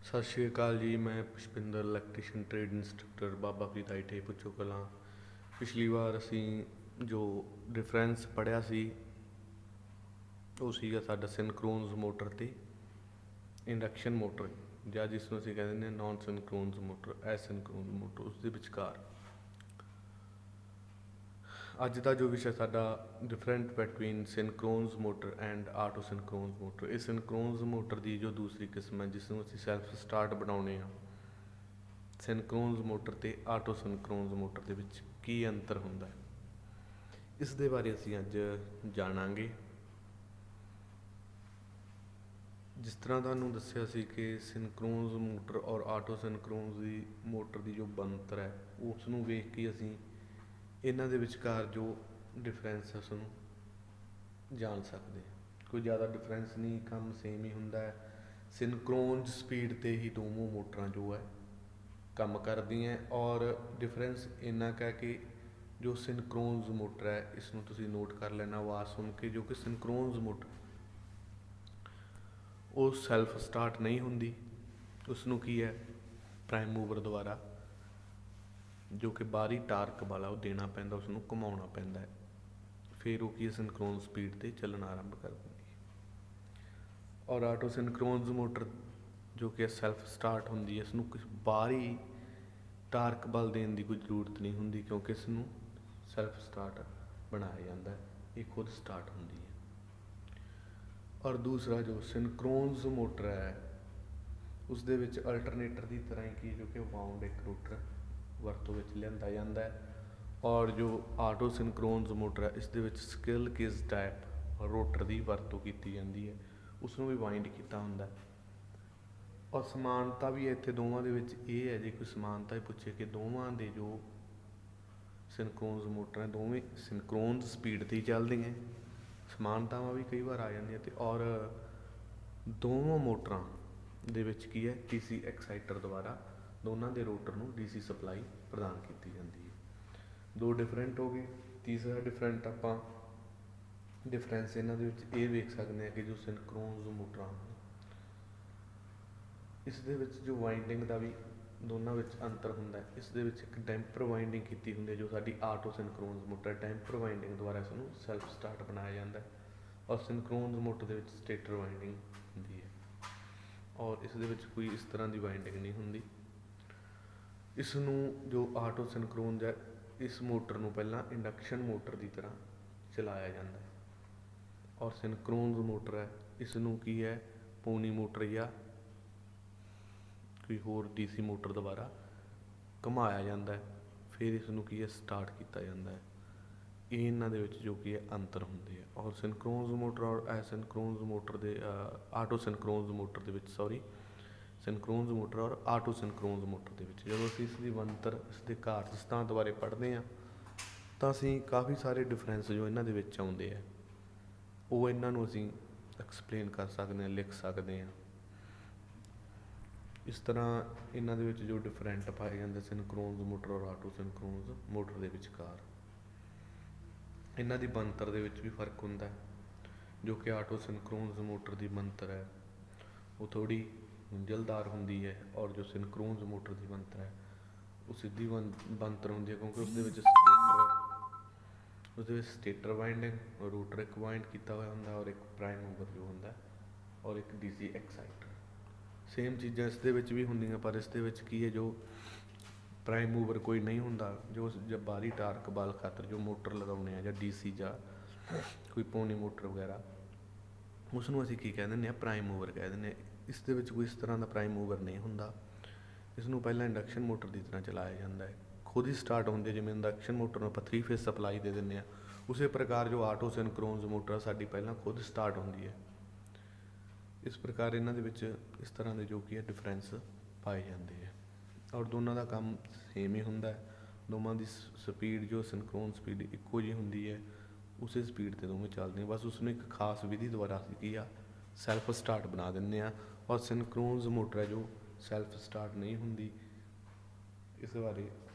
ਸਤਿ ਸ਼੍ਰੀ ਅਕਾਲ ਜੀ। ਮੈਂ Pushpinder electrician trade instructor Baba Farid ITI ਪੁੱਛੋ ਕਲਾਂ। ਪਿਛਲੀ ਵਾਰ ਅਸੀਂ ਜੋ ਡਿਫਰੈਂਸ ਪੜ੍ਹਿਆ ਸੀ ਉਹ ਸੀਗਾ ਸਾਡਾ ਸਿਨਕਰੋਨਸ ਮੋਟਰ ਅਤੇ ਇੰਡਕਸ਼ਨ ਮੋਟਰ, ਜਾਂ ਜਿਸ ਨੂੰ ਅਸੀਂ ਕਹਿ ਦਿੰਦੇ ਹਾਂ non synchronous motor, asynchronous motor, ਉਸ ਦੇ ਵਿਚਕਾਰ। ਅੱਜ ਦਾ ਜੋ ਵਿਸ਼ਾ ਸਾਡਾ different between synchronous motor and auto synchronous motor. ਇਹ ਸਿਨਕਰੋਨਸ ਮੋਟਰ ਦੀ ਜੋ ਦੂਸਰੀ ਕਿਸਮ ਹੈ ਜਿਸ ਨੂੰ ਅਸੀਂ ਸੈਲਫ ਸਟਾਰਟ ਬਣਾਉਂਦੇ ਹਾਂ। ਸਿਨਕਰੋਨਸ ਮੋਟਰ ਅਤੇ ਆਟੋ ਸਿਨਕਰੋਨਸ ਮੋਟਰ ਦੇ ਵਿੱਚ ਕੀ ਅੰਤਰ ਹੁੰਦਾ ਹੈ, ਇਸ ਦੇ ਬਾਰੇ ਅਸੀਂ ਅੱਜ ਜਾਣਾਂਗੇ। ਜਿਸ ਤਰ੍ਹਾਂ ਤੁਹਾਨੂੰ ਦੱਸਿਆ ਸੀ ਕਿ ਸਿਨਕਰੋਨਸ ਮੋਟਰ ਔਰ ਆਟੋ ਸਿਨਕਰੋਨਸ ਦੀ ਮੋਟਰ ਦੀ ਜੋ ਬਣਤਰ ਹੈ ਉਸ ਨੂੰ ਵੇਖ ਕੇ ਅਸੀਂ ਇਹਨਾਂ ਦੇ ਵਿਚਕਾਰ ਜੋ ਡਿਫਰੈਂਸ ਹੈ ਉਸਨੂੰ ਜਾਣ ਸਕਦੇ ਹਾਂ। ਕੋਈ ਜ਼ਿਆਦਾ ਡਿਫਰੈਂਸ ਨਹੀਂ, ਕੰਮ ਸੇਮ ਹੀ ਹੁੰਦਾ ਹੈ। ਸਿਨਕਰੋਨਸ ਸਪੀਡ 'ਤੇ ਹੀ ਦੋਵੇਂ ਮੋਟਰਾਂ ਜੋ ਹੈ ਕੰਮ ਕਰਦੀਆਂ, ਔਰ ਡਿਫਰੈਂਸ ਇੰਨਾ ਕੁ ਹੈ ਕਿ ਜੋ ਸਿਨਕਰੋਨਸ ਮੋਟਰ ਹੈ, ਇਸ ਨੂੰ ਤੁਸੀਂ ਨੋਟ ਕਰ ਲੈਣਾ ਆਵਾਜ਼ ਸੁਣ ਕੇ, ਜੋ ਕਿ ਸਿਨਕਰੋਨਸ ਮੋਟਰ ਉਹ ਸੈਲਫ ਸਟਾਰਟ ਨਹੀਂ ਹੁੰਦੀ। ਉਸ ਨੂੰ ਕੀ ਹੈ, ਪ੍ਰਾਈਮ ਮੂਵਰ ਦੁਆਰਾ ਜੋ ਕਿ ਬਾਹਰੀ ਟਾਰਕ ਵਾਲਾ ਉਹ ਦੇਣਾ ਪੈਂਦਾ, ਉਸਨੂੰ ਘੁਮਾਉਣਾ ਪੈਂਦਾ ਹੈ, ਫਿਰ ਉਹ ਕੀ ਸਿਨਕਰੋਨਸ ਸਪੀਡ 'ਤੇ ਚੱਲਣਾ ਆਰੰਭ ਕਰ ਦਿੰਦੀ ਹੈ। ਔਰ ਆਟੋ ਸਿਨਕਰੋਨਸ ਮੋਟਰ ਜੋ ਕਿ ਸੈਲਫ ਸਟਾਰਟ ਹੁੰਦੀ ਹੈ, ਇਸ ਨੂੰ ਕੁਛ ਬਾਹਰੀ ਟਾਰਕ ਬਲ ਦੇਣ ਦੀ ਕੋਈ ਜ਼ਰੂਰਤ ਨਹੀਂ ਹੁੰਦੀ, ਕਿਉਂਕਿ ਇਸ ਨੂੰ ਸੈਲਫ ਸਟਾਰਟ ਬਣਾਇਆ ਜਾਂਦਾ ਹੈ, ਇਹ ਖੁਦ ਸਟਾਰਟ ਹੁੰਦੀ ਹੈ। ਔਰ ਦੂਸਰਾ ਜੋ ਸਿਨਕਰੋਨਸ ਮੋਟਰ ਹੈ ਉਸ ਦੇ ਵਿੱਚ ਅਲਟਰਨੇਟਰ ਦੀ ਤਰ੍ਹਾਂ ਹੀ ਕੀ ਜੋ ਕਿ ਵਾਊਂਡ ਇੱਕ ਰੋਟਰ ਵਰਤੋਂ ਵਿੱਚ ਲਿਆਂਦਾ ਜਾਂਦਾ ਹੈ। ਔਰ ਜੋ ਆਟੋ ਸਿਨਕਰੋਨਸ ਮੋਟਰ ਹੈ ਇਸ ਦੇ ਵਿੱਚ ਸਕਿਲ ਕਿਸ ਟਾਈਪ ਰੋਟਰ ਦੀ ਵਰਤੋਂ ਕੀਤੀ ਜਾਂਦੀ ਹੈ, ਉਸ ਨੂੰ ਵੀ ਵਾਈਂਡ ਕੀਤਾ ਹੁੰਦਾ। ਔਰ ਸਮਾਨਤਾ ਵੀ ਇੱਥੇ ਦੋਵਾਂ ਦੇ ਵਿੱਚ ਇਹ ਹੈ, ਜੇ ਕੋਈ ਸਮਾਨਤਾ ਹੀ ਪੁੱਛੇ ਕਿ ਦੋਵਾਂ ਦੇ ਜੋ ਸਿਨਕਰੋਨਸ ਮੋਟਰ ਹੈ ਦੋਵੇਂ ਸਿਨਕਰੋਨਸ ਸਪੀਡ 'ਤੇ ਹੀ ਚੱਲਦੀਆਂ, ਸਮਾਨਤਾਵਾਂ ਵੀ ਕਈ ਵਾਰ ਆ ਜਾਂਦੀਆਂ। ਅਤੇ ਔਰ ਦੋਵਾਂ ਮੋਟਰਾਂ ਦੇ ਵਿੱਚ ਕੀ ਹੈ, DC ਐਕਸਾਈਟਰ ਦੁਆਰਾ ਦੋਨਾਂ ਦੇ ਰੋਟਰ ਨੂੰ DC ਸਪਲਾਈ ਪ੍ਰਦਾਨ ਕੀਤੀ ਜਾਂਦੀ ਹੈ। ਦੋ ਡਿਫਰੈਂਟ ਹੋ ਗਏ। ਤੀਸਰਾ ਡਿਫਰੈਂਟ ਆਪਾਂ ਡਿਫਰੈਂਸ ਇਹਨਾਂ ਦੇ ਵਿੱਚ ਇਹ ਵੇਖ ਸਕਦੇ ਹਾਂ ਕਿ ਜੋ ਸਿਨਕਰੋਨਸ ਮੋਟਰਾਂ ਇਸ ਦੇ ਵਿੱਚ ਜੋ ਵਾਈਂਡਿੰਗ ਦਾ ਵੀ ਦੋਨਾਂ ਵਿੱਚ ਅੰਤਰ ਹੁੰਦਾ ਹੈ। ਇਸ ਦੇ ਵਿੱਚ ਇੱਕ ਡੈਂਪਰ ਵਾਈਂਡਿੰਗ ਕੀਤੀ ਹੁੰਦੀ ਹੈ, ਜੋ ਸਾਡੀ auto synchronous motor dumper winding ਦੁਆਰਾ ਇਸ ਨੂੰ ਸੈਲਫ ਸਟਾਰਟ ਬਣਾਇਆ ਜਾਂਦਾ ਹੈ। ਔਰ ਸਿਨਕਰੋਨਸ ਮੋਟਰ ਦੇ ਵਿੱਚ ਸਟੇਟਰ ਵਾਈਂਡਿੰਗ ਹੁੰਦੀ ਹੈ, ਔਰ ਇਸ ਦੇ ਵਿੱਚ ਕੋਈ ਇਸ ਤਰ੍ਹਾਂ ਦੀ ਵਾਈਂਡਿੰਗ ਨਹੀਂ ਹੁੰਦੀ। ਇਸ ਨੂੰ ਜੋ ਆਟੋ ਸਿਨਕਰੋਨਸ ਹੈ, ਇਸ ਮੋਟਰ ਨੂੰ ਪਹਿਲਾਂ ਇੰਡਕਸ਼ਨ ਮੋਟਰ ਦੀ ਤਰ੍ਹਾਂ ਚਲਾਇਆ ਜਾਂਦਾ ਹੈ। ਔਰ ਸਿਨਕਰੋਨਸ ਮੋਟਰ ਹੈ, ਇਸ ਨੂੰ ਕੀ ਹੈ, ਪੋਨੀ ਮੋਟਰ ਜਾਂ ਕੋਈ ਹੋਰ DC ਮੋਟਰ ਦੁਆਰਾ ਘੁਮਾਇਆ ਜਾਂਦਾ ਹੈ, ਫਿਰ ਇਸ ਨੂੰ ਕੀ ਹੈ ਸਟਾਰਟ ਕੀਤਾ ਜਾਂਦਾ ਹੈ। ਇਹ ਇਹਨਾਂ ਦੇ ਵਿੱਚ ਜੋ ਕੀ ਹੈ ਅੰਤਰ ਹੁੰਦੇ ਆ। ਔਰ ਸਿਨਕਰੋਨਸ ਮੋਟਰ ਔਰ ਐਸਿਨਕਰੋਨਸ ਮੋਟਰ ਦੇ ਆਟੋ ਸਿਨਕਰੋਨਸ ਮੋਟਰ ਦੇ ਵਿੱਚ ਸਿਨਕਰੋਨਸ ਮੋਟਰ ਔਰ ਆਟੋ ਸਿਨਕਰੋਨਸ ਮੋਟਰ ਦੇ ਵਿੱਚ ਜਦੋਂ ਅਸੀਂ ਇਸ ਦੀ ਬਣਤਰ, ਇਸ ਦੇ ਕਾਰਜ ਸਿਧਾਂਤ ਬਾਰੇ ਪੜ੍ਹਦੇ ਹਾਂ ਤਾਂ ਅਸੀਂ ਕਾਫੀ ਸਾਰੇ ਡਿਫਰੈਂਸ ਜੋ ਇਹਨਾਂ ਦੇ ਵਿੱਚ ਆਉਂਦੇ ਆ ਉਹ ਇਹਨਾਂ ਨੂੰ ਅਸੀਂ ਐਕਸਪਲੇਨ ਕਰ ਸਕਦੇ ਹਾਂ, ਲਿਖ ਸਕਦੇ ਹਾਂ। ਇਸ ਤਰ੍ਹਾਂ ਇਹਨਾਂ ਦੇ ਵਿੱਚ ਜੋ ਡਿਫਰੈਂਟ ਪਾਏ ਜਾਂਦੇ ਸਿਨਕਰੋਨਸ ਮੋਟਰ ਔਰ ਆਟੋ ਸਿਨਕਰੋਨਸ ਮੋਟਰ ਦੇ ਵਿਚਕਾਰ, ਇਹਨਾਂ ਦੀ ਬਣਤਰ ਦੇ ਵਿੱਚ ਵੀ ਫਰਕ ਹੁੰਦਾ ਹੈ। ਜੋ ਕਿ ਆਟੋ ਸਿਨਕਰੋਨਸ ਮੋਟਰ ਦੀ ਬਣਤਰ ਹੈ ਉਹ ਥੋੜ੍ਹੀ ਗੁੰਝਲਦਾਰ ਹੁੰਦੀ ਹੈ, ਔਰ ਜੋ ਸਿਨਕਰੋਨਸ ਮੋਟਰ ਦੀ ਬਣਤਰ ਹੈ ਉਹ ਸਿੱਧੀ ਬਣਤਰ ਹੁੰਦੀ ਹੈ, ਕਿਉਂਕਿ ਉਸਦੇ ਵਿੱਚ ਸਟੇਟਰ ਵਾਈਂਡਿੰਗ ਰੋਟਰ ਇੱਕ ਵਾਈਂਡ ਕੀਤਾ ਹੋਇਆ ਹੁੰਦਾ, ਔਰ ਇੱਕ ਪ੍ਰਾਈਮ ਮੂਵਰ ਜੋ ਹੁੰਦਾ, ਔਰ ਇੱਕ DC ਐਕਸਾਈਟਰ। ਸੇਮ ਚੀਜ਼ਾਂ ਇਸ ਦੇ ਵਿੱਚ ਵੀ ਹੁੰਦੀਆਂ, ਪਰ ਇਸ ਦੇ ਵਿੱਚ ਕੀ ਹੈ, ਜੋ ਪ੍ਰਾਈਮ ਮੂਵਰ ਕੋਈ ਨਹੀਂ ਹੁੰਦਾ, ਜੋ ਬਾਹਰੀ ਟਾਰਕ ਬਲ ਖਾਤਰ ਜੋ ਮੋਟਰ ਲਗਾਉਂਦੇ ਹਾਂ ਜਾਂ DC ਜਾਂ ਕੋਈ ਪੌਣੀ ਮੋਟਰ ਵਗੈਰਾ, ਉਸ ਨੂੰ ਅਸੀਂ ਕੀ ਕਹਿ ਦਿੰਦੇ ਹਾਂ, ਪ੍ਰਾਈਮ ਮੂਵਰ ਕਹਿ ਦਿੰਦੇ ਹਾਂ। ਇਸ ਦੇ ਵਿੱਚ ਕੋਈ ਇਸ ਤਰ੍ਹਾਂ ਦਾ ਪ੍ਰਾਈਮ ਮੂਵਰ ਨਹੀਂ ਹੁੰਦਾ। ਇਸ ਨੂੰ ਪਹਿਲਾਂ ਇੰਡਕਸ਼ਨ ਮੋਟਰ ਦੀ ਤਰ੍ਹਾਂ ਚਲਾਇਆ ਜਾਂਦਾ ਹੈ, ਖੁਦ ਹੀ ਸਟਾਰਟ ਹੁੰਦੀ ਹੈ। ਜਿਵੇਂ ਇੰਡਕਸ਼ਨ ਮੋਟਰ ਨੂੰ ਆਪਾਂ 3 ਫੇਜ਼ ਸਪਲਾਈ ਦੇ ਦਿੰਦੇ ਹਾਂ, ਉਸੇ ਪ੍ਰਕਾਰ ਜੋ ਆਟੋ ਸਿਨਕਰੋਨਸ ਮੋਟਰ ਸਾਡੀ ਪਹਿਲਾਂ ਖੁਦ ਸਟਾਰਟ ਹੁੰਦੀ ਹੈ। ਇਸ ਪ੍ਰਕਾਰ ਇਹਨਾਂ ਦੇ ਵਿੱਚ ਇਸ ਤਰ੍ਹਾਂ ਦੇ ਜੋ ਕੀ ਹੈ ਡਿਫਰੈਂਸ ਪਾਏ ਜਾਂਦੇ ਹੈ, ਔਰ ਦੋਨਾਂ ਦਾ ਕੰਮ ਸੇਮ ਹੀ ਹੁੰਦਾ ਹੈ। ਦੋਵਾਂ ਦੀ ਸਪੀਡ ਜੋ ਸਿਨਕਰੋਨਸ ਸਪੀਡ ਇੱਕੋ ਜਿਹੀ ਹੁੰਦੀ ਹੈ, ਉਸੇ ਸਪੀਡ 'ਤੇ ਦੋਵੇਂ ਚੱਲਦੀਆਂ, ਬਸ ਉਸਨੂੰ ਇੱਕ ਖਾਸ ਵਿਧੀ ਦੁਆਰਾ ਅਸੀਂ ਕੀ ਆ ਸੈਲਫ ਸਟਾਰਟ ਬਣਾ ਦਿੰਦੇ ਹਾਂ। ਔਰ ਸਿਨਕਰੋਨਸ ਮੋਟਰ ਹੈ ਜੋ ਸੈਲਫ ਸਟਾਰਟ ਨਹੀਂ ਹੁੰਦੀ, ਇਸ ਬਾਰੇ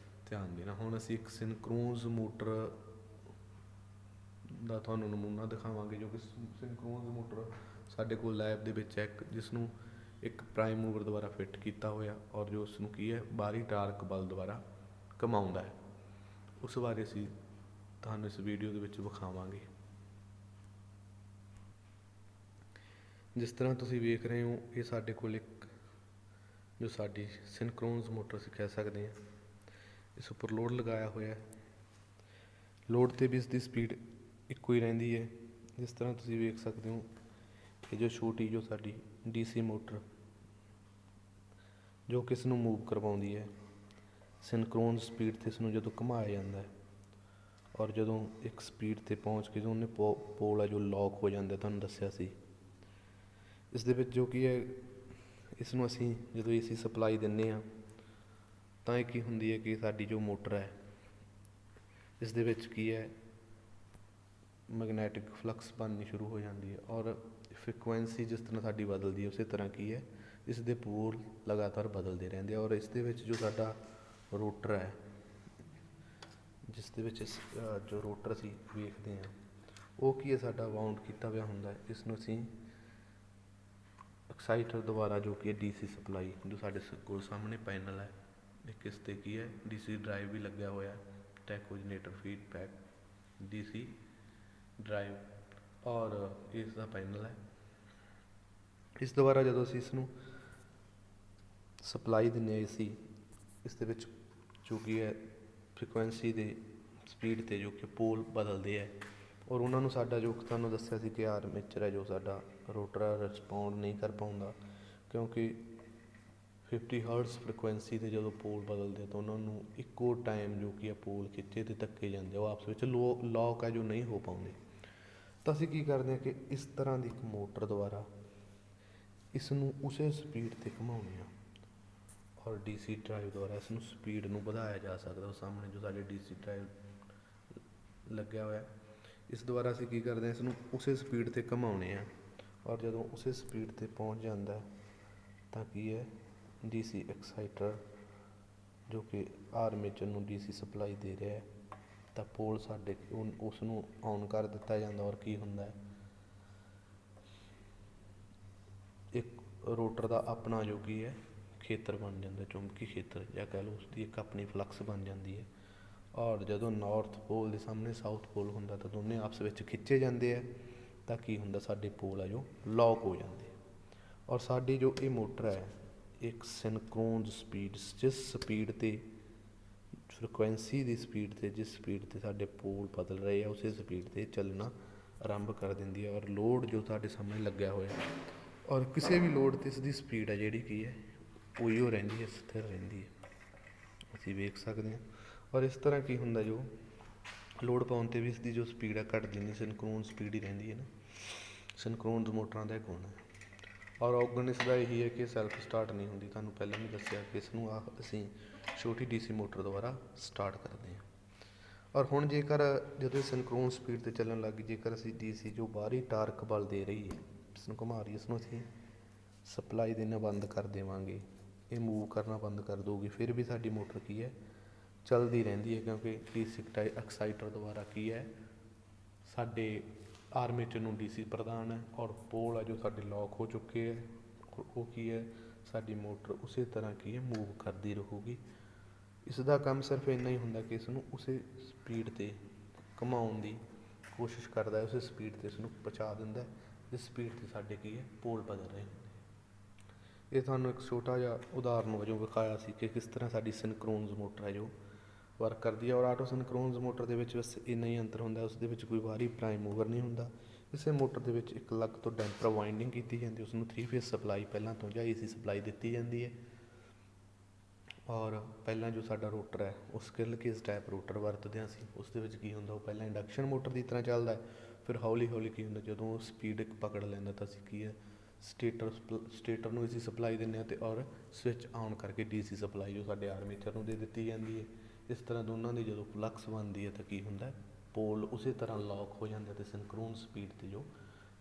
ਧਿਆਨ ਦੇਣਾ। ਹੁਣ ਅਸੀਂ ਇੱਕ ਸਿਨਕਰੋਨਸ ਮੋਟਰ ਦਾ ਤੁਹਾਨੂੰ ਨਮੂਨਾ ਦਿਖਾਵਾਂਗੇ, ਜੋ ਕਿ ਸਿਨਕਰੋਨਸ ਮੋਟਰ ਸਾਡੇ ਕੋਲ ਲੈਬ ਦੇ ਵਿੱਚ ਹੈ, ਜਿਸ ਨੂੰ ਇੱਕ ਪ੍ਰਾਈਮ ਮੂਵਰ ਦੁਆਰਾ ਫਿੱਟ ਕੀਤਾ ਹੋਇਆ, ਔਰ ਜੋ ਉਸ ਨੂੰ ਕੀ ਹੈ ਬਾਹਰੀ ਟਾਰਕ ਬਲ ਦੁਆਰਾ ਘੁਮਾਉਂਦਾ ਹੈ। ਉਸ ਬਾਰੇ ਅਸੀਂ ਤੁਹਾਨੂੰ ਇਸ ਵੀਡੀਓ ਦੇ ਵਿੱਚ ਵਿਖਾਵਾਂਗੇ। ਜਿਸ ਤਰ੍ਹਾਂ ਤੁਸੀਂ ਵੇਖ ਰਹੇ ਹੋ, ਇਹ ਸਾਡੇ ਕੋਲ ਇੱਕ ਜੋ ਸਾਡੀ ਸਿਨਕਰੋਨਸ ਮੋਟਰ ਅਸੀਂ ਕਹਿ ਸਕਦੇ ਹਾਂ, ਇਸ ਉੱਪਰ ਲੋਡ ਲਗਾਇਆ ਹੋਇਆ ਹੈ। ਲੋਡ 'ਤੇ ਵੀ ਇਸ ਦੀ ਸਪੀਡ ਇੱਕੋ ਹੀ ਰਹਿੰਦੀ ਹੈ। ਜਿਸ ਤਰ੍ਹਾਂ ਤੁਸੀਂ ਵੇਖ ਸਕਦੇ ਹੋ, ਇਹ ਜੋ ਛੋਟੀ ਜੋ ਸਾਡੀ DC ਮੋਟਰ ਜੋ ਕਿ ਇਸ ਨੂੰ ਮੂਵ ਕਰਵਾਉਂਦੀ ਹੈ ਸਿਨਕਰੋਨ ਸਪੀਡ 'ਤੇ, ਇਸ ਨੂੰ ਜਦੋਂ ਘੁਮਾਇਆ ਜਾਂਦਾ ਹੈ ਔਰ ਜਦੋਂ ਇੱਕ ਸਪੀਡ 'ਤੇ ਪਹੁੰਚ ਕੇ ਜੋ ਉਹਨੇ ਪੋਲ ਹੈ ਜੋ ਲੌਕ ਹੋ ਜਾਂਦਾ, ਤੁਹਾਨੂੰ ਦੱਸਿਆ ਸੀ। ਇਸ ਦੇ ਵਿੱਚ ਜੋ ਕੀ ਹੈ, ਇਸ ਨੂੰ ਅਸੀਂ ਜਦੋਂ AC ਸਪਲਾਈ ਦਿੰਦੇ ਹਾਂ ਤਾਂ ਇਹ ਕੀ ਹੁੰਦੀ ਹੈ ਕਿ ਸਾਡੀ ਜੋ ਮੋਟਰ ਹੈ ਇਸ ਦੇ ਵਿੱਚ ਕੀ ਹੈ ਮੈਗਨੈਟਿਕ ਫਲਕਸ ਬਣਨੀ ਸ਼ੁਰੂ ਹੋ ਜਾਂਦੀ ਹੈ, ਔਰ ਫ੍ਰੀਕੁਐਂਸੀ ਜਿਸ ਤਰ੍ਹਾਂ ਸਾਡੀ ਬਦਲਦੀ ਹੈ ਉਸੇ ਤਰ੍ਹਾਂ ਕੀ ਹੈ ਇਸ ਦੇ ਪੋਲ ਲਗਾਤਾਰ ਬਦਲਦੇ ਰਹਿੰਦੇ ਆ। ਔਰ ਇਸ ਦੇ ਵਿੱਚ ਜੋ ਸਾਡਾ ਰੋਟਰ ਹੈ, ਜਿਸ ਦੇ ਵਿੱਚ ਜੋ ਰੋਟਰ ਅਸੀਂ ਵੇਖਦੇ ਹਾਂ ਉਹ ਕੀ ਹੈ ਸਾਡਾ ਵਾਊਂਡ ਕੀਤਾ ਹੋਇਆ ਹੁੰਦਾ ਹੈ। ਇਸ ਨੂੰ ਅਸੀਂ ਐਕਸਾਈਟਰ ਦੁਆਰਾ ਜੋ ਕਿ DC ਸਪਲਾਈ ਜੋ ਸਾਡੇ ਕੋਲ ਸਾਹਮਣੇ ਪੈਨਲ ਹੈ, ਇੱਕ ਇਸ 'ਤੇ ਕੀ ਹੈ DC ਡਰਾਈਵ ਵੀ ਲੱਗਿਆ ਹੋਇਆ, ਟੈਕੋਜਨੇਟਰ ਫੀਡਬੈਕ DC ਡਰਾਈਵ, ਔਰ ਇਸ ਦਾ ਪੈਨਲ ਹੈ। ਇਸ ਦੁਆਰਾ ਜਦੋਂ ਅਸੀਂ ਇਸ ਨੂੰ ਸਪਲਾਈ ਦਿੰਦੇ ਹਾਂ AC, ਇਸ ਦੇ ਵਿੱਚ ਜੋ ਕੀ ਹੈ ਫ੍ਰੀਕੁਐਂਸੀ ਦੇ ਸਪੀਡ 'ਤੇ ਜੋ ਕਿ ਪੋਲ ਬਦਲਦੇ ਹੈ, ਔਰ ਉਹਨਾਂ ਨੂੰ ਸਾਡਾ ਜੋ ਤੁਹਾਨੂੰ ਦੱਸਿਆ ਸੀ ਕਿ ਆਰਮੇਚਰ ਹੈ ਜੋ ਸਾਡਾ ਰੋਟਰ ਰਿਸਪੌਂਡ ਨਹੀਂ ਕਰ ਪਾਉਂਦਾ, ਕਿਉਂਕਿ 50 ਹਰਟਜ਼ ਫ੍ਰੀਕੁਐਂਸੀ 'ਤੇ ਜਦੋਂ ਪੋਲ ਬਦਲਦੇ ਤਾਂ ਉਹਨਾਂ ਨੂੰ ਇੱਕੋ ਟਾਈਮ ਜੋ ਕਿ ਪੋਲ ਖਿੱਚੇ ਅਤੇ ਧੱਕੇ ਜਾਂਦੇ, ਉਹ ਆਪਸ ਵਿੱਚ ਲੌਕ ਹੈ ਜੋ ਨਹੀਂ ਹੋ ਪਾਉਂਦੇ। ਤਾਂ ਅਸੀਂ ਕੀ ਕਰਦੇ ਹਾਂ ਕਿ ਇਸ ਤਰ੍ਹਾਂ ਦੀ ਇੱਕ ਮੋਟਰ ਦੁਆਰਾ ਇਸ ਨੂੰ ਉਸੇ ਸਪੀਡ 'ਤੇ ਘੁਮਾਉਂਦੇ ਹਾਂ, ਔਰ DC ਡਰਾਈਵ ਦੁਆਰਾ ਇਸ ਨੂੰ ਸਪੀਡ ਨੂੰ ਵਧਾਇਆ ਜਾ ਸਕਦਾ। ਉਹ ਸਾਹਮਣੇ ਜੋ ਸਾਡੇ DC ਡਰਾਈਵ ਲੱਗਿਆ ਹੋਇਆ, ਇਸ ਦੁਆਰਾ ਅਸੀਂ ਕੀ ਕਰਦੇ ਹਾਂ ਇਸ ਨੂੰ ਉਸੇ ਸਪੀਡ 'ਤੇ ਘੁਮਾਉਂਦੇ ਹਾਂ, ਔਰ ਜਦੋਂ ਉਸੇ ਸਪੀਡ 'ਤੇ ਪਹੁੰਚ ਜਾਂਦਾ ਤਾਂ ਕੀ ਹੈ DC ਐਕਸਾਈਟਰ ਜੋ ਕਿ ਆਰਮੇਚਰ ਨੂੰ DC ਸਪਲਾਈ ਦੇ ਰਿਹਾ ਹੈ, ਤਾਂ ਪੋਲ ਸਾਡੇ ਉਸ ਨੂੰ ਔਨ ਕਰ ਦਿੱਤਾ ਜਾਂਦਾ, ਔਰ ਕੀ ਹੁੰਦਾ ਹੈ ਇੱਕ ਰੋਟਰ ਦਾ ਆਪਣਾ ਜੋ ਕੀ ਹੈ ਖੇਤਰ ਬਣ ਜਾਂਦਾ, ਚੁੰਬਕੀ ਖੇਤਰ ਜਾਂ ਕਹਿ ਲਓ ਉਸਦੀ ਇੱਕ ਆਪਣੀ ਫਲਕਸ ਬਣ ਜਾਂਦੀ ਹੈ। ਔਰ ਜਦੋਂ ਨਾਰਥ ਪੋਲ ਦੇ ਸਾਹਮਣੇ ਸਾਊਥ ਪੋਲ ਹੁੰਦਾ ਤਾਂ ਦੋਨੇ ਆਪਸ ਵਿੱਚ ਖਿੱਚੇ ਜਾਂਦੇ ਹੈ, ਤਾਂ ਕੀ ਹੁੰਦਾ ਸਾਡੇ ਪੋਲ ਆ ਜੋ ਲੌਕ ਹੋ ਜਾਂਦੇ। ਔਰ ਸਾਡੀ ਜੋ ਇਹ ਮੋਟਰ ਹੈ ਇੱਕ ਸਿਨਕਰੋਨ ਸਪੀਡ, ਜਿਸ ਸਪੀਡ 'ਤੇ ਫ੍ਰੀਕੁਐਂਸੀ ਦੀ ਸਪੀਡ 'ਤੇ ਜਿਸ ਸਪੀਡ 'ਤੇ ਸਾਡੇ ਪੋਲ ਬਦਲ ਰਹੇ ਆ ਉਸੇ ਸਪੀਡ 'ਤੇ ਚੱਲਣਾ ਆਰੰਭ ਕਰ ਦਿੰਦੀ ਹੈ। ਔਰ ਲੋਡ ਜੋ ਸਾਡੇ ਸਾਹਮਣੇ ਲੱਗਿਆ ਹੋਇਆ, ਔਰ ਕਿਸੇ ਵੀ ਲੋਡ 'ਤੇ ਇਸ ਦੀ ਸਪੀਡ ਹੈ ਜਿਹੜੀ ਕੀ ਹੈ ਉਹੀ ਰਹਿੰਦੀ ਹੈ, ਸਥਿਰ ਰਹਿੰਦੀ ਹੈ, ਅਸੀਂ ਵੇਖ ਸਕਦੇ ਹਾਂ। ਔਰ ਇਸ ਤਰ੍ਹਾਂ ਕੀ ਹੁੰਦਾ ਜੋ ਲੋਡ ਪਾਉਣ 'ਤੇ ਵੀ ਇਸ ਦੀ ਜੋ ਸਪੀਡ ਹੈ ਘੱਟਦੀ ਨਹੀਂ, ਸਿਨਕਰੋਨ ਸਪੀਡ ਹੀ ਰਹਿੰਦੀ ਹੈ ਨਾ। ਸਿਨਕਰੋਨ ਮੋਟਰਾਂ ਦਾ ਗੁਣ ਹੈ। ਔਰ ਔਗਣ ਇਸ ਦਾ ਇਹੀ ਹੈ ਕਿ ਸੈਲਫ ਸਟਾਰਟ ਨਹੀਂ ਹੁੰਦੀ, ਤੁਹਾਨੂੰ ਪਹਿਲਾਂ ਵੀ ਦੱਸਿਆ ਕਿ ਇਸ ਨੂੰ ਅਸੀਂ ਛੋਟੀ DC ਮੋਟਰ ਦੁਆਰਾ ਸਟਾਰਟ ਕਰਦੇ ਹਾਂ। ਔਰ ਹੁਣ ਜੇਕਰ ਜਦੋਂ ਸਿਨਕਰੋਨ ਸਪੀਡ 'ਤੇ ਚੱਲਣ ਲੱਗ ਗਈ, ਜੇਕਰ ਅਸੀਂ DC ਜੋ ਬਾਹਰੀ ਟਾਰਕ ਬਲ ਦੇ ਰਹੀ ਹੈ ਇਸ ਨੂੰ ਘੁਮਾ ਰਹੀ, ਇਸ ਨੂੰ ਅਸੀਂ ਸਪਲਾਈ ਦੇਣਾ ਬੰਦ ਕਰ ਦੇਵਾਂਗੇ, ਇਹ ਮੂਵ ਕਰਨਾ ਬੰਦ ਕਰ ਦਊਗੀ, ਫਿਰ ਵੀ ਸਾਡੀ ਮੋਟਰ ਕੀ ਹੈ ਚੱਲਦੀ ਰਹਿੰਦੀ ਹੈ, ਕਿਉਂਕਿ DC ਐਕਸਾਈਟਰ ਦੁਆਰਾ ਕੀ ਹੈ ਸਾਡੇ ਆਰਮੇਚਰ ਨੂੰ DC ਪ੍ਰਦਾਨ ਹੈ, ਔਰ ਪੋਲ ਹੈ ਜੋ ਸਾਡੇ ਲੌਕ ਹੋ ਚੁੱਕੇ ਹੈ, ਉਹ ਕੀ ਹੈ ਸਾਡੀ ਮੋਟਰ ਉਸੇ ਤਰ੍ਹਾਂ ਕੀ ਹੈ ਮੂਵ ਕਰਦੀ ਰਹੂਗੀ। ਇਸ ਦਾ ਕੰਮ ਸਿਰਫ ਇੰਨਾ ਹੀ ਹੁੰਦਾ ਕਿ ਇਸ ਨੂੰ ਉਸੇ ਸਪੀਡ 'ਤੇ ਘੁਮਾਉਣ ਦੀ ਕੋਸ਼ਿਸ਼ ਕਰਦਾ, ਉਸੇ ਸਪੀਡ 'ਤੇ ਇਸ ਨੂੰ ਪਹੁੰਚਾ ਦਿੰਦਾ ਜਿਸ ਸਪੀਡ 'ਤੇ ਸਾਡੇ ਕੀ ਹੈ ਪੋਲ ਬਦਲ ਰਹੇ ਹੁੰਦੇ। ਇਹ ਤੁਹਾਨੂੰ ਇੱਕ ਛੋਟਾ ਜਿਹਾ ਉਦਾਹਰਨ ਵਜੋਂ ਵਿਖਾਇਆ ਸੀ ਕਿ ਕਿਸ ਤਰ੍ਹਾਂ ਸਾਡੀ ਸਿਨਕਰੋਨਸ ਮੋਟਰ ਹੈ ਜੋ ਵਰਕ ਕਰਦੀ ਹੈ। ਔਰ ਆਟੋ ਸਿਨਕਰੋਨਸ ਮੋਟਰ ਦੇ ਵਿੱਚ ਬਸ ਇੰਨਾ ਹੀ ਅੰਤਰ ਹੁੰਦਾ, ਉਸ ਦੇ ਵਿੱਚ ਕੋਈ ਬਾਹਰੀ ਪ੍ਰਾਈਮ ਮੂਵਰ ਨਹੀਂ ਹੁੰਦਾ। ਇਸੇ ਮੋਟਰ ਦੇ ਵਿੱਚ ਇੱਕ ਅਲੱਗ ਤੋਂ ਡੈਂਪਰ ਵਾਈਂਡਿੰਗ ਕੀਤੀ ਜਾਂਦੀ, ਉਸ ਨੂੰ 3 ਫੇਜ਼ ਸਪਲਾਈ ਪਹਿਲਾਂ ਤੋਂ ਜਾਂ AC ਸਪਲਾਈ ਦਿੱਤੀ ਜਾਂਦੀ ਹੈ। ਔਰ ਪਹਿਲਾਂ ਜੋ ਸਾਡਾ ਰੋਟਰ ਹੈ ਉਹ ਸਕਿਲ ਕੇਸ ਟਾਈਪ ਰੋਟਰ ਵਰਤਦੇ ਹਾਂ ਅਸੀਂ, ਉਸ ਦੇ ਵਿੱਚ ਕੀ ਹੁੰਦਾ ਉਹ ਪਹਿਲਾਂ ਇੰਡਕਸ਼ਨ ਮੋਟਰ ਦੀ ਤਰ੍ਹਾਂ ਚੱਲਦਾ ਹੈ, ਫਿਰ ਹੌਲੀ ਹੌਲੀ ਕੀ ਹੁੰਦਾ ਜਦੋਂ ਸਪੀਡ ਇੱਕ ਪਕੜ ਲੈਂਦਾ ਤਾਂ ਅਸੀਂ ਕੀ ਹੈ ਸਟੇਟਰ ਨੂੰ ਅਸੀਂ ਸਪਲਾਈ ਦਿੰਦੇ ਹਾਂ, ਅਤੇ ਔਰ ਸਵਿਚ ਆਨ ਕਰਕੇ DC ਸਪਲਾਈ ਜੋ ਸਾਡੇ ਆਰਮੇਚਰ ਨੂੰ ਦੇ ਦਿੱਤੀ ਜਾਂਦੀ ਹੈ। ਇਸ ਤਰ੍ਹਾਂ ਦੋਨਾਂ ਦੀ ਜਦੋਂ ਫਲਕਸ ਬਣਦੀ ਹੈ ਤਾਂ ਕੀ ਹੁੰਦਾ ਪੋਲ ਉਸੇ ਤਰ੍ਹਾਂ ਲੌਕ ਹੋ ਜਾਂਦੇ ਅਤੇ ਸਿਨਕਰੋਨ ਸਪੀਡ 'ਤੇ ਜੋ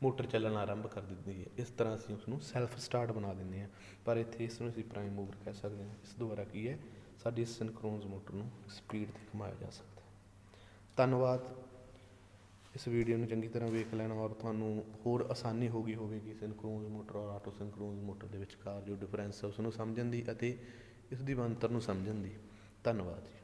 ਮੋਟਰ ਚੱਲਣਾ ਆਰੰਭ ਕਰ ਦਿੰਦੀ ਹੈ। ਇਸ ਤਰ੍ਹਾਂ ਅਸੀਂ ਉਸਨੂੰ ਸੈਲਫ ਸਟਾਰਟ ਬਣਾ ਦਿੰਦੇ ਹਾਂ, ਪਰ ਇੱਥੇ ਇਸ ਨੂੰ ਅਸੀਂ ਪ੍ਰਾਈਮ ਮੂਵਰ ਕਹਿ ਸਕਦੇ ਹਾਂ। ਇਸ ਦੁਆਰਾ ਕੀ ਹੈ ਸਾਡੀ ਸਿਨਕਰੋਨਸ ਮੋਟਰ ਨੂੰ ਸਪੀਡ 'ਤੇ ਘੁਮਾਇਆ ਜਾ ਸਕਦਾ ਹੈ। ਧੰਨਵਾਦ। ਇਸ ਵੀਡੀਓ ਨੂੰ ਚੰਗੀ ਤਰ੍ਹਾਂ ਵੇਖ ਲੈਣਾ ਔਰ ਤੁਹਾਨੂੰ ਹੋਰ ਆਸਾਨੀ ਹੋਵੇਗੀ ਸਿੰਕਰੋਨਸ ਮੋਟਰ ਔਰ ਆਟੋ ਸਿੰਕਰੋਨਸ ਮੋਟਰ ਦੇ ਵਿਚਕਾਰ ਜੋ ਡਿਫਰੈਂਸ ਹੈ ਉਸ ਨੂੰ ਸਮਝਣ ਦੀ ਅਤੇ ਇਸ ਦੀ ਬਣਤਰ ਨੂੰ ਸਮਝਣ ਦੀ। ਧੰਨਵਾਦ ਜੀ।